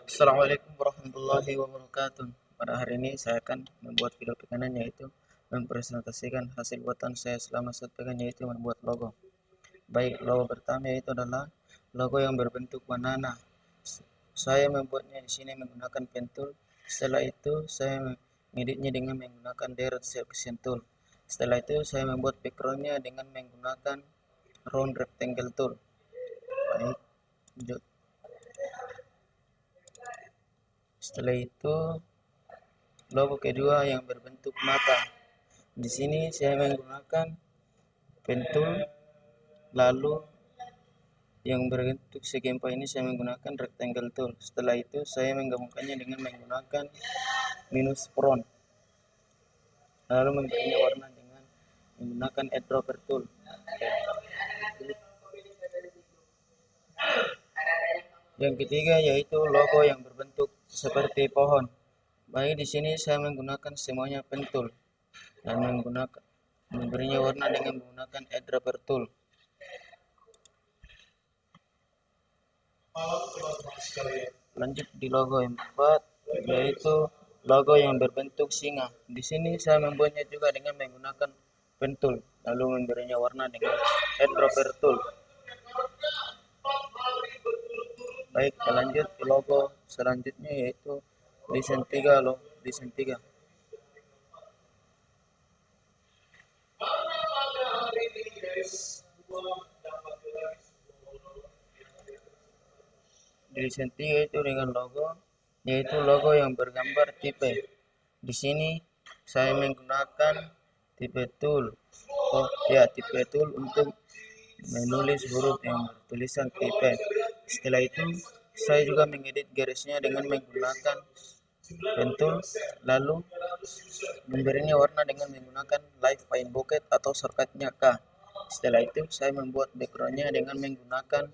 Assalamualaikum warahmatullahi wabarakatuh. Pada hari ini saya akan membuat video pesanan, yaitu mempresentasikan hasil buatan saya selama satu pekan, yaitu membuat logo. Baik, logo pertama yaitu adalah logo yang berbentuk banana. Saya membuatnya di sini menggunakan pen tool. Setelah itu saya mengeditnya dengan menggunakan deret selection tool. Setelah itu saya membuat backgroundnya dengan menggunakan round rectangle tool. Baik, lanjut. Setelah itu logo kedua yang berbentuk mata. Di sini saya menggunakan pen tool, lalu yang berbentuk segi empat ini saya menggunakan rectangle tool. Setelah itu saya menggabungkannya dengan menggunakan minus front, lalu memberinya warna dengan menggunakan eyedropper tool. Yang ketiga yaitu logo yang berbentuk seperti pohon. Baik, di sini saya menggunakan semuanya pen tool dan memberinya warna dengan menggunakan eyedropper tool. Lanjut di logo yang keempat, yaitu logo yang berbentuk singa. Di sini saya membuatnya juga dengan menggunakan pen tool, lalu memberinya warna dengan eyedropper tool. Baik, lanjut ke logo selanjutnya, yaitu desain 3 loh, desain 3. Desain 3 itu dengan logo, yaitu logo yang bergambar tipe. Di sini saya menggunakan tipe tool. Tipe tool untuk menulis huruf yang bertulisan tipe. Setelah itu saya juga mengedit garisnya dengan menggunakan pen tool, lalu memberinya warna dengan menggunakan light fine bucket atau shortcutnya K. Setelah itu saya membuat backgroundnya dengan menggunakan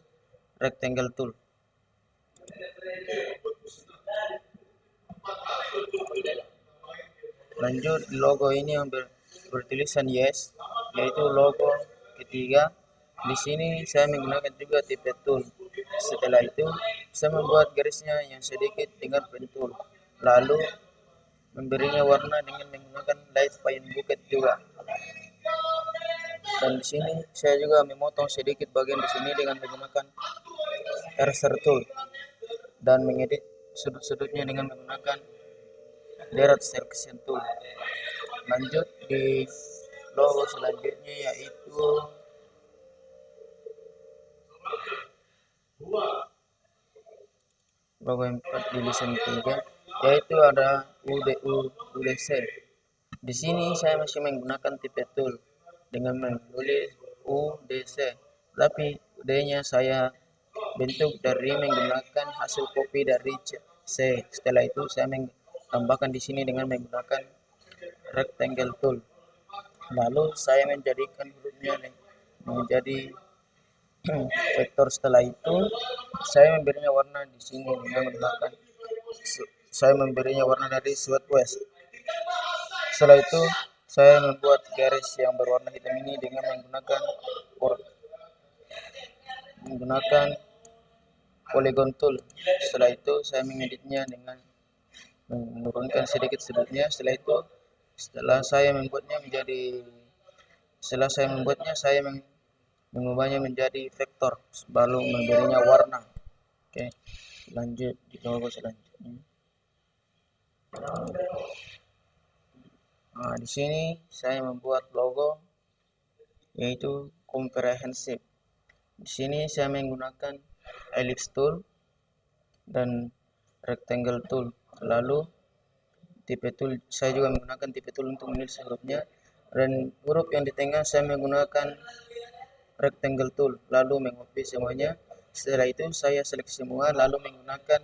rectangle tool. Lanjut logo ini yang bertulisan yes, yaitu logo ketiga. Di sini saya menggunakan juga tipe tool. Setelah itu saya membuat garisnya yang sedikit dengan pen tool, lalu memberinya warna dengan menggunakan light fine bucket juga. Dan di sini saya juga memotong sedikit bagian di sini dengan menggunakan eraser tool dan mengedit sudut-sudutnya dengan menggunakan deret selection tool. Lanjut di logo selanjutnya, yaitu logo yang 4 di desain 3, yaitu ada UDC. Di sini saya masih menggunakan tipe tool dengan menulis UDC, tapi D-nya saya bentuk dari menggunakan hasil copy dari C. Setelah itu saya tambahkan di sini dengan menggunakan rectangle tool. Lalu saya menjadikan hurufnya menjadi vektor. Setelah itu saya memberinya warna di sini dengan menggunakan dari Southwest. Setelah itu saya membuat garis yang berwarna hitam ini dengan menggunakan polygon tool. Setelah itu saya mengeditnya dengan menurunkan sedikit sudutnya. Setelah saya membuatnya saya mengubahnya menjadi vektor, lalu memberinya warna. Oke, lanjut di logo selanjutnya. Nah, di sini saya membuat logo yaitu comprehensive. Di sini saya menggunakan ellipse tool dan rectangle tool. Lalu tipe tool saya juga menggunakan tipe tool untuk menulis hurufnya, dan huruf yang di tengah saya menggunakan rectangle tool, lalu mengcopy semuanya. Setelah itu saya seleksi semua, lalu menggunakan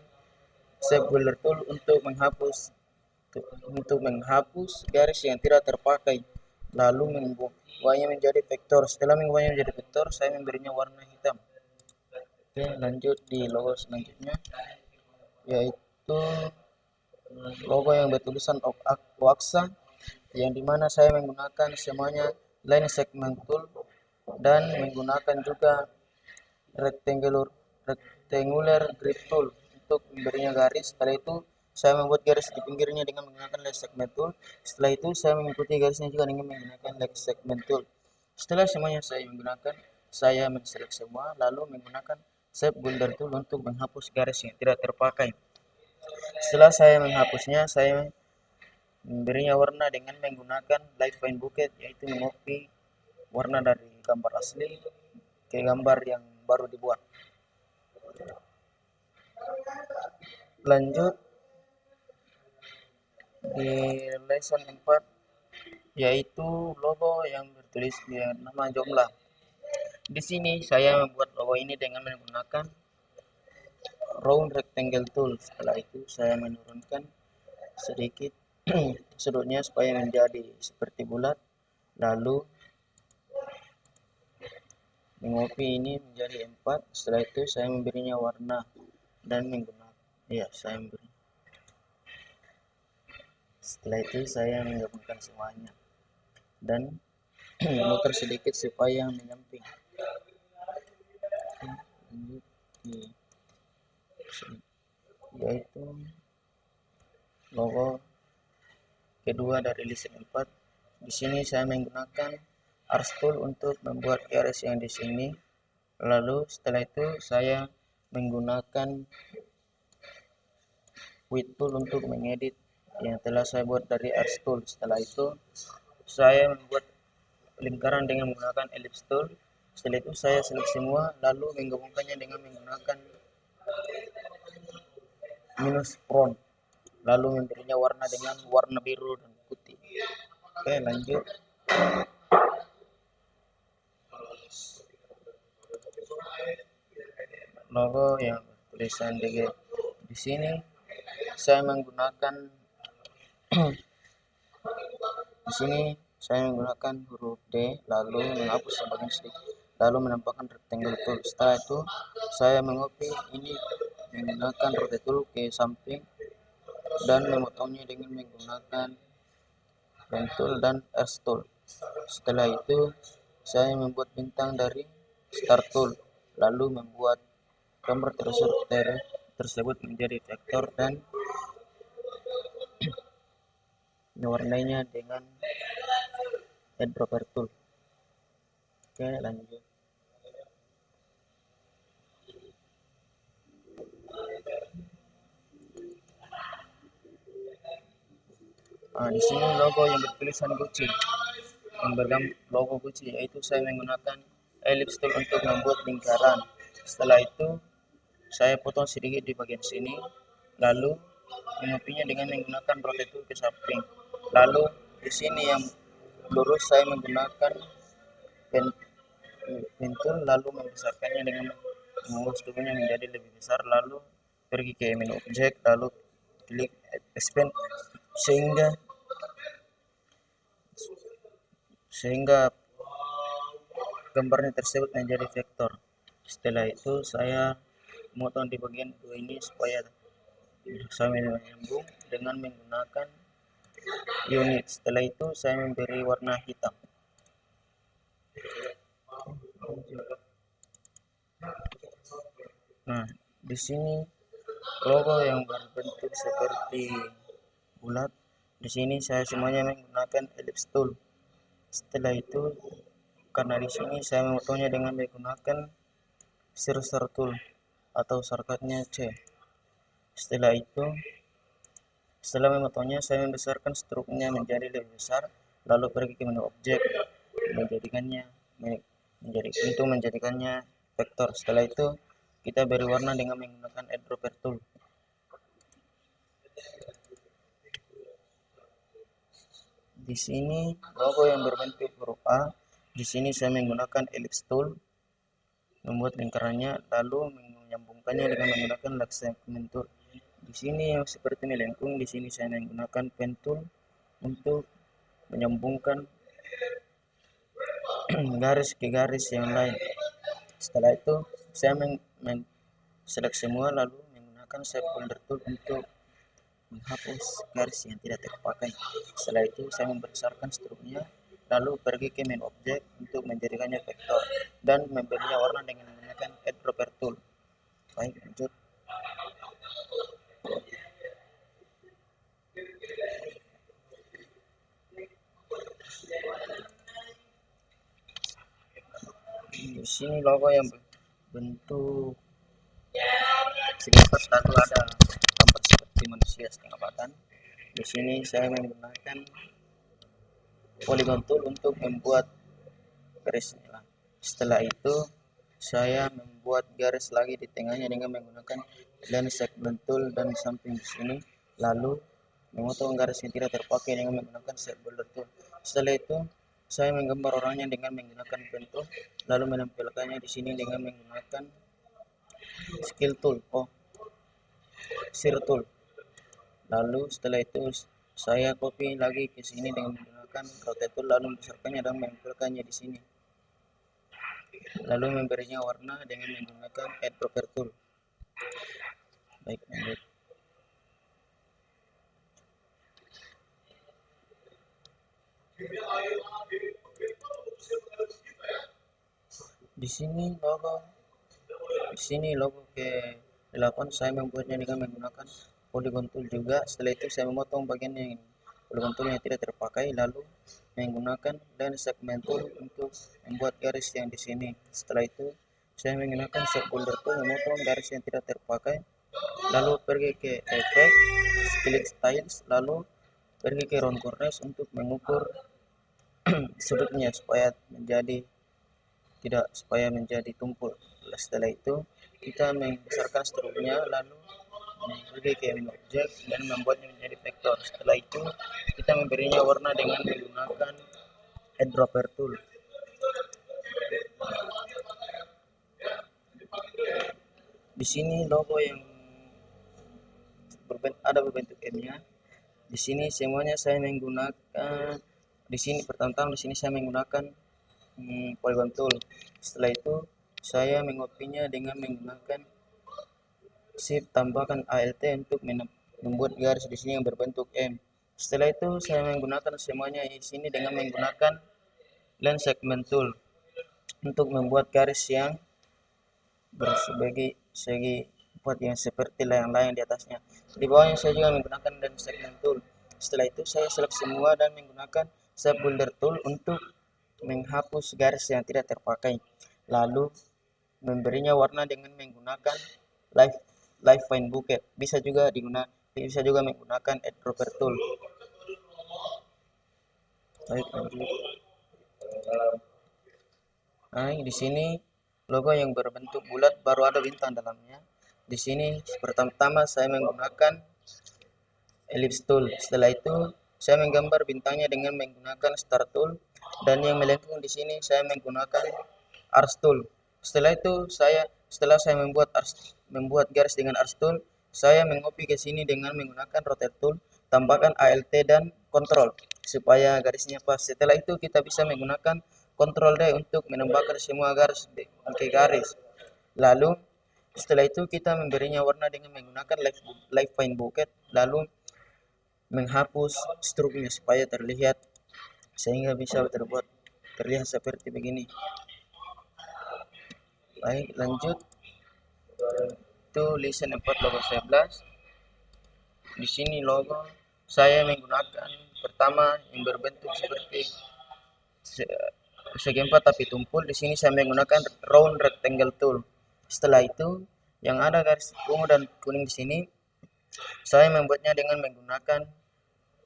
shape builder tool untuk menghapus garis yang tidak terpakai, lalu mengubahnya menjadi vektor. Setelah mengubahnya menjadi vektor, saya memberinya warna hitam. Oke, lanjut di logo selanjutnya, yaitu logo yang bertulisan Waksa, yang dimana saya menggunakan semuanya line segment tool dan menggunakan juga rectangular grid tool untuk memberinya garis. Setelah itu saya membuat garis di pinggirnya dengan menggunakan Line Segment Tool. Setelah itu saya mengikuti garisnya juga dengan menggunakan Line Segment Tool. Setelah semuanya saya menselect semua, lalu menggunakan Shape Builder Tool untuk menghapus garis yang tidak terpakai. Setelah saya menghapusnya, saya memberinya warna dengan menggunakan Light Fine Bucket, yaitu mengcopy warna dari gambar asli ke gambar yang baru dibuat. Lanjut di lesson 4, yaitu logo yang bertulis nama Joomla. Di sini saya membuat logo ini dengan menggunakan Round Rectangle Tool. Setelah itu saya menurunkan sedikit sudutnya supaya menjadi seperti bulat, lalu mengcopy ini menjadi 4. Setelah itu saya memberinya warna dan menggunakan setelah itu saya menggabungkan semuanya dan muter sedikit supaya menyamping. Lanjut yaitu logo kedua dari list 4. Di sini saya menggunakan Ars Tool untuk membuat garis yang di sini. Lalu setelah itu saya menggunakan Width Tool untuk mengedit yang telah saya buat dari Ars Tool. Setelah itu saya membuat lingkaran dengan menggunakan Ellipse Tool. Setelah itu saya select semua, lalu menggabungkannya dengan menggunakan minus front, lalu memberinya warna dengan warna biru dan putih. Oke, lanjut. Logo yang tulisan DG. Di sini saya menggunakan huruf D, lalu menghapus sebagian sedikit, lalu menampakkan rectangle tool. Setelah itu saya mengcopy ini menggunakan rotate tool ke samping dan memotongnya dengan menggunakan pen tool dan S tool. Setelah itu saya membuat bintang dari start tool, lalu membuat gambar tersebut menjadi vektor dan mewarnainya dengan eyedropper tool. Oke, lanjut. Di sini logo yang bertulisan Gucci, logo Gucci, yaitu saya menggunakan ellipse tool untuk membuat lingkaran. Setelah itu saya potong sedikit di bagian sini, lalu mengopinya dengan menggunakan rotate tool ke samping. Lalu di sini yang lurus saya menggunakan pen tool, lalu membesarkannya dengan mengubah strukturnya menjadi lebih besar, lalu pergi ke menu objek, lalu klik expand sehingga gambarnya tersebut menjadi vektor. Setelah itu saya memotong di bagian dua ini supaya sama menyambung dengan menggunakan unit. Setelah itu saya memberi warna hitam. Nah, di sini logo yang berbentuk seperti bulat. Di sini saya semuanya menggunakan ellipse tool. Setelah itu, karena di sini saya memotongnya dengan menggunakan scissor tool atau shortcutnya C. Setelah memotongnya, saya membesarkan struknya menjadi lebih besar, lalu pergi ke menu objek, menjadikannya vektor. Setelah itu kita beri warna dengan menggunakan eyedropper tool. Di sini logo yang berbentuk huruf A. Di sini saya menggunakan ellipse tool, membuat lingkarannya, lalu menyambungkannya dengan menggunakan Line Segment Tool. Di sini yang seperti melengkung, di sini saya menggunakan pen tool untuk menyambungkan garis ke garis yang lain. Setelah itu saya select semua, lalu menggunakan Shape Builder Tool untuk menghapus garis yang tidak terpakai. Setelah itu saya membesarkan struknya, lalu pergi ke main objek untuk menjadikannya vektor dan memberinya warna dengan menggunakan eyedropper tool. Baik, lanjut. sini logo yang bentuk silinder, lalu ada gambar seperti manusia setengah badan. Di sini saya menggunakan polygon tool untuk membuat garisnya. Setelah itu saya membuat garis lagi di tengahnya dengan menggunakan line segment tool dan samping di sini, lalu memotong garis yang tidak terpakai dengan menggunakan shape boulder tool. Setelah itu saya menggambar orangnya dengan menggunakan pen tool, lalu menampilkannya di sini dengan menggunakan skill tool, shear tool. Lalu setelah itu saya copy lagi ke sini dengan menggunakan rotate tool, lalu membesarkannya dan menempelkannya di sini. Lalu memberinya warna dengan menggunakan add dropper tool. Baik, lanjut. Di sini logo ke 8 saya membuatnya dengan menggunakan polygon tool juga. Setelah itu saya memotong bagian yang polygon tool yang tidak terpakai, lalu menggunakan line segment tool untuk membuat garis yang di sini. Setelah itu saya menggunakan shape boulder tool memotong garis yang tidak terpakai, lalu pergi ke effect, klik styles, lalu pergi ke round corners untuk mengukur sudutnya supaya menjadi tumpul. Setelah itu kita membesarkan struknya, lalu pergi ke object dan membuatnya menjadi vektor. Setelah itu kita memberinya warna dengan menggunakan add dropper tool. Di sini logo yang ada berbentuk M-nya. Di sini semuanya saya menggunakan, di sini pertama-tama di sini saya menggunakan polygon tool. Setelah itu saya mengopinya dengan menggunakan shift tambahkan alt untuk membuat garis di sini yang berbentuk M. Setelah itu saya menggunakan semuanya di sini dengan menggunakan line segment tool untuk membuat garis yang bersegi segi buat yang seperti layang-layang di atasnya. Di bawahnya saya juga menggunakan line segment tool. Setelah itu saya select semua dan menggunakan shape boulder tool untuk menghapus garis yang tidak terpakai, lalu memberinya warna dengan menggunakan live fine bucket. Bisa juga menggunakan add dropper tool. Baik, lanjut. Nah, di sini logo yang berbentuk bulat baru ada bintang dalamnya. Di sini pertama-tama saya menggunakan ellipse tool. Setelah itu saya menggambar bintangnya dengan menggunakan star tool, dan yang melengkung di sini saya menggunakan arch tool. Setelah saya membuat garis dengan arch tool, saya mengopi ke sini dengan menggunakan rotate tool, tambahkan alt dan control supaya garisnya pas. Setelah itu kita bisa menggunakan control D untuk menambahkan semua garis ke garis. Lalu setelah itu kita memberinya warna dengan menggunakan live fine bucket, lalu menghapus struknya supaya terlihat, sehingga bisa terlihat seperti begini. Baik, lanjut. Itu listen 4 logo 11. Di sini logo saya menggunakan pertama yang berbentuk seperti segi 4 tapi tumpul. Di sini saya menggunakan round rectangle tool. Setelah itu yang ada garis ungu dan kuning di sini saya membuatnya dengan menggunakan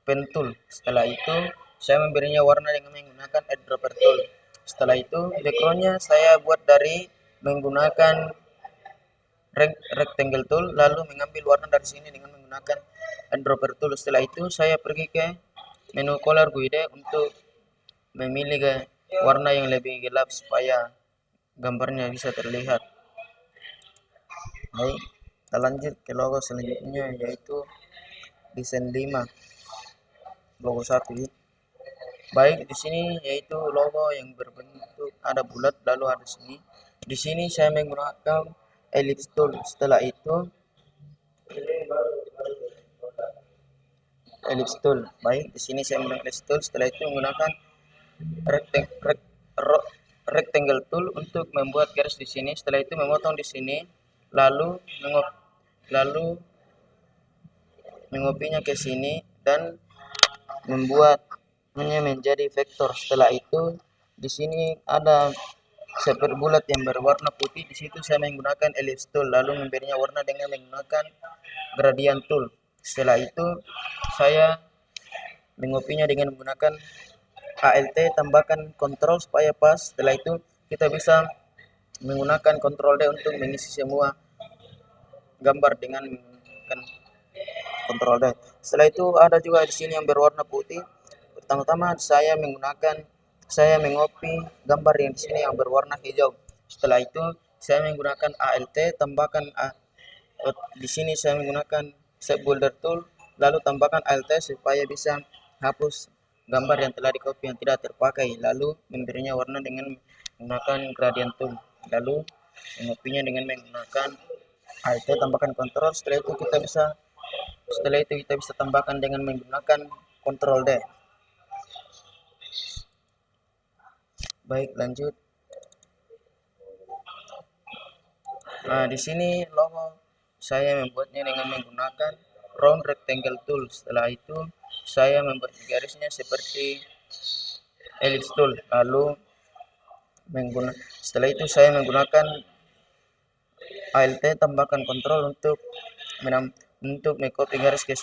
pen tool. Setelah itu saya memberinya warna dengan menggunakan add dropper tool. Setelah itu backgroundnya saya buat dari menggunakan rectangle tool, lalu mengambil warna dari sini dengan menggunakan add dropper tool. Setelah itu saya pergi ke menu color guide untuk memilih warna yang lebih gelap supaya gambarnya bisa terlihat. Baik, kita lanjut ke logo selanjutnya, yaitu desain 5 logo 1. Baik, di sini yaitu logo yang berbentuk ada bulat lalu ada sini. Di sini saya menggunakan ellipse tool. Setelah itu ellipse tool. Baik, di sini saya menggunakan ellipse tool. Setelah itu menggunakan rectangle tool untuk membuat garis di sini. Setelah itu memotong di sini, lalu mengopinya ke sini dan membuatnya menjadi vektor. Setelah itu di sini ada seperti bulat yang berwarna putih. Di situ saya menggunakan ellipse tool, lalu memberinya warna dengan menggunakan gradient tool. Setelah itu saya mengopinya dengan menggunakan ALT, tambahkan kontrol supaya pas. Setelah itu kita bisa menggunakan Ctrl D untuk mengisi semua gambar dengan menggunakan Ctrl D. Setelah itu ada juga di sini yang berwarna putih. Pertama-tama saya mengopi gambar yang di sini yang berwarna hijau. Setelah itu saya menggunakan ALT, tambahkan di sini saya menggunakan Shape Builder Tool, lalu tambahkan ALT supaya bisa hapus gambar yang telah dikopi yang tidak terpakai, lalu memberinya warna dengan menggunakan Gradient Tool, lalu mengopinya dengan menggunakan ALT, tambahkan kontrol. Setelah itu kita bisa tambahkan dengan menggunakan Ctrl D. Baik, lanjut. Nah, di sini logo saya membuatnya dengan menggunakan round rectangle tool. Setelah itu saya membuat garisnya seperti ellipse tool. Setelah itu saya menggunakan ALT, tambahkan kontrol untuk mengcopy garis ke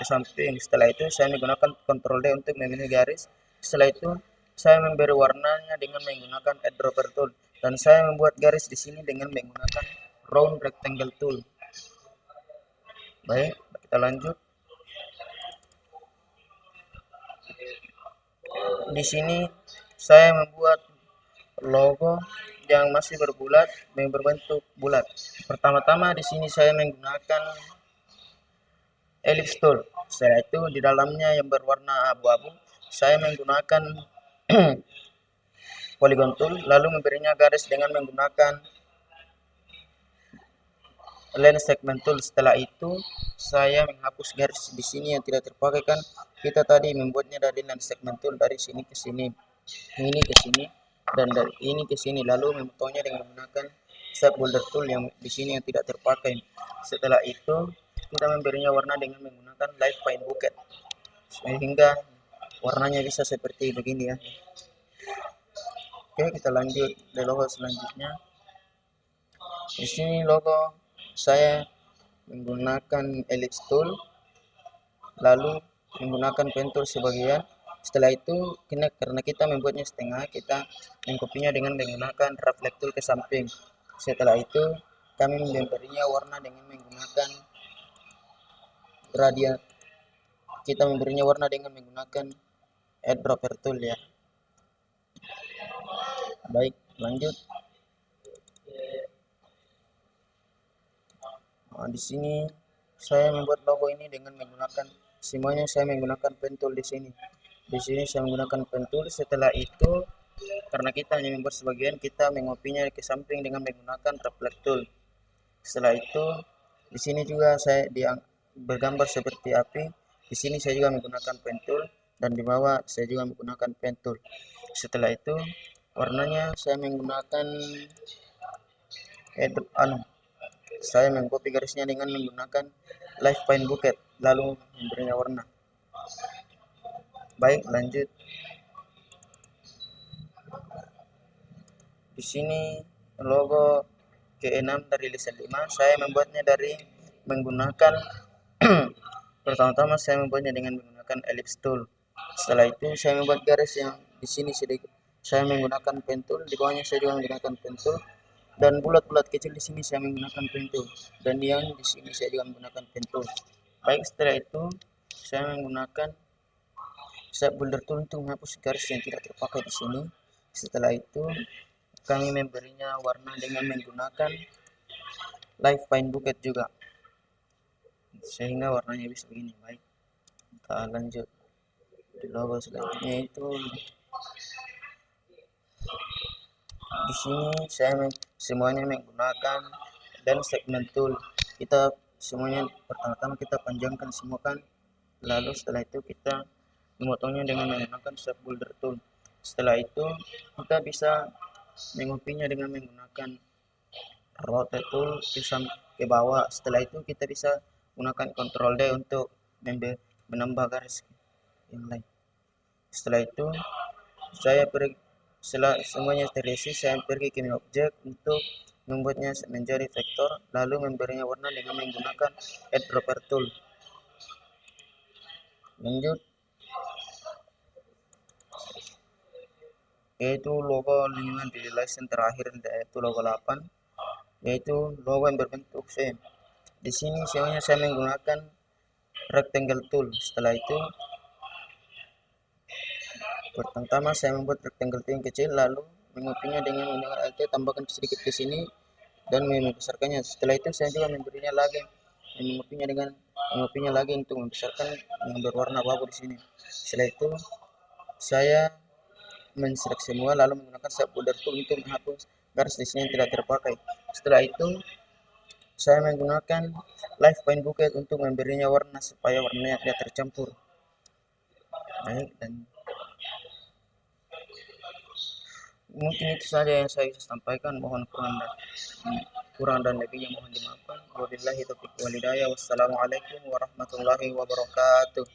samping. Setelah itu saya menggunakan Ctrl D untuk memilih garis. Setelah itu saya memberi warnanya dengan menggunakan eyedropper tool, dan saya membuat garis di sini dengan menggunakan round rectangle tool. Baik, kita lanjut. Di sini saya membuat logo yang masih berbentuk bulat. Pertama-tama di sini saya menggunakan ellipse tool. Setelah itu di dalamnya yang berwarna abu-abu, saya menggunakan polygon tool, lalu memberinya garis dengan menggunakan line segment tool. Setelah itu saya menghapus garis di sini yang tidak terpakai, kan kita tadi membuatnya dari line segment tool, dari sini ke sini, ini ke sini, dan dari ini ke sini, lalu memotongnya dengan menggunakan shape builder tool yang di sini yang tidak terpakai. Setelah itu kita memberinya warna dengan menggunakan light paint bucket sehingga warnanya bisa seperti begini ya. Oke, kita lanjut ke logo selanjutnya. Di sini logo saya menggunakan ellipse tool, lalu menggunakan pen tool sebagian. Setelah itu karena kita membuatnya setengah, kita mengkopinya dengan menggunakan reflect tool ke samping. Setelah itu kami memberinya warna dengan menggunakan gradient. Kita memberinya warna dengan menggunakan eyedropper tool ya. Baik, lanjut. Nah, di sini saya membuat logo ini dengan menggunakan semuanya saya menggunakan pen tool di sini. Di sini saya menggunakan pen tool. Setelah itu karena kita hanya membuat sebagian, kita mengopinya ke samping dengan menggunakan reflect tool. Setelah itu di sini juga saya bergambar seperti api. Di sini saya juga menggunakan pen tool, dan di bawah saya juga menggunakan pen tool. Setelah itu warnanya saya menggunakan saya mengcopy garisnya dengan menggunakan light paint bucket, lalu memberinya warna. Baik, lanjut. Di sini logo K6 dari Lisan 5 saya membuatnya dari menggunakan pertama-tama saya membuatnya dengan menggunakan ellipse tool. Setelah itu saya membuat garis yang di sini sedikit. Saya menggunakan pen tool, di bawahnya saya juga menggunakan pen tool, dan bulat-bulat kecil di sini saya menggunakan pen tool, dan yang di sini saya juga menggunakan pen tool. Baik, setelah itu saya menggunakan shape builder tool untuk menghapus garis yang tidak terpakai di sini. Setelah itu kami memberinya warna dengan menggunakan light paint bucket juga, sehingga warnanya bisa begini. Baik, kita lanjut di logo selanjutnya. Itu di sini saya semuanya menggunakan dan segment tool. Kita semuanya pertama-tama kita panjangkan semua kan, lalu setelah itu kita memotongnya dengan menggunakan shape builder tool. Setelah itu kita bisa mengopinya dengan menggunakan rotate tool ke bawah. Setelah itu kita bisa menggunakan Ctrl D untuk menambah garis yang lain. Setelah itu saya Setelah semuanya terisi, saya pergi ke menu objek untuk membuatnya menjadi vektor, lalu memberinya warna dengan menggunakan add dropper tool. Lanjut, yaitu logo lingkungan di license terakhir, yaitu logo 8, yaitu logo yang berbentuk V. Di sini semuanya saya menggunakan rectangle tool. Setelah itu, pertama saya membuat rectangle tool yang kecil, lalu mengopinya dengan menggunakan Alt, tambahkan sedikit ke sini dan membesarkannya. Setelah itu saya juga memberinya lagi, mengopinya lagi untuk membesarkan yang berwarna abu di sini. Setelah itu saya menselect semua lalu menggunakan sub border tool untuk menghapus garis di sini yang tidak terpakai. Setelah itu saya menggunakan live point bucket untuk memberinya warna supaya warnanya tidak tercampur. Baik, dan mungkin itu saja yang saya bisa sampaikan. Mohon kurang dan lebihnya mohon dimaafkan. Wabillahi taufiq walhidayah. Wassalamualaikum warahmatullahi wabarakatuh.